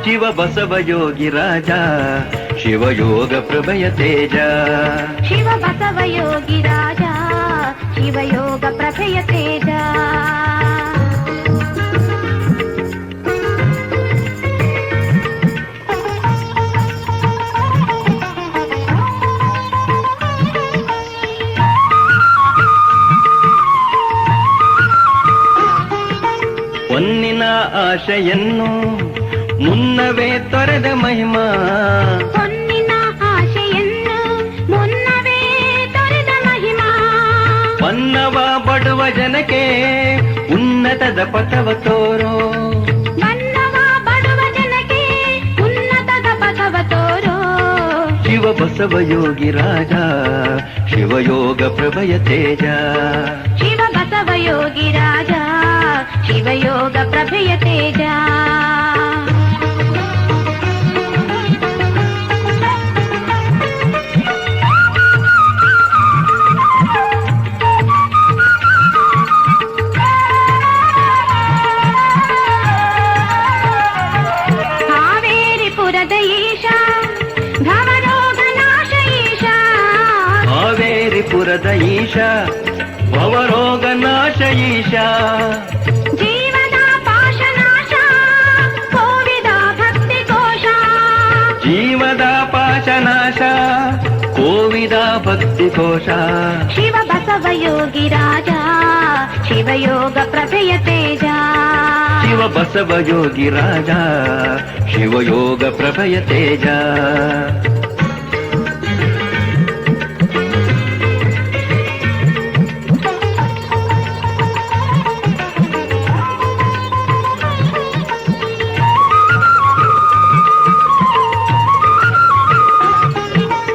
ಶಿವ ಬಸವ ಯೋಗಿ ರಾಜ ಶಿವಯೋಗ ಪ್ರಭಯ ತೇಜ ಶಿವ ಬಸವ ಯೋಗಿ ರಾಜ ಶಿವಯೋಗ ಪ್ರಭಯ ತೇಜ ಹೊನ್ನಿನ ಆಶೆಯನ್ನು ಮುನ್ನವೇ ತೊರೆದ ಮಹಿಮಾ ಹೊನ್ನಿನ ಆಶೆಯನ್ನು ಮುನ್ನವೇ ತೊರೆದ ಮಹಿಮಾ ಪನ್ನವ ಬಡುವ ಜನಕ್ಕೆ ಉನ್ನತದ ಪಥವ ತೋರೋ ಮನ್ನವ ಬಡುವ ಜನಕ್ಕೆ ಉನ್ನತದ ಪಥವ ತೋರೋ ಶಿವ ಬಸವ ಯೋಗಿ ರಾಜ ಶಿವಯೋಗ ಪ್ರಭಯ ತೇಜ ಶಿವ ಬಸವ ಯೋಗಿ ರಾಜ ಶಿವಯೋಗ ಪ್ರಭಯ ತೇಜ ಹಾವೇರಿಪುರದ ಈಶ ಭವರೋಗ ನಾಶ ಈಶ ಹಾವೇರಿಪುರದ ಈಶ ಭವರೋಗ ನಾಶ ಈಶ ಜೀವದ ಪಾಶನಾಶ ಕೋವಿದ ಭಕ್ತಿ ಕೋಶ ಜೀವದ ಪಾಶನಾಶ ಕೋವಿದ ಭಕ್ತಿ ಕೋಶ ಶಿವ ಬಸವ ಯೋಗಿ ರಾಜ ಶಿವಯೋಗ ಪ್ರಭಯ ತೇಜ ಶಿವ ಬಸವ ಯೋಗಿ ರಾಜ ಶಿವಯೋಗ ಪ್ರಭಯ ತೇಜ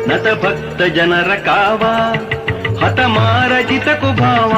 ನತ ಭಕ್ತ ಜನರ ಕಾವ ಹತಮಾರ ಜಿತ ಕುಭಾವ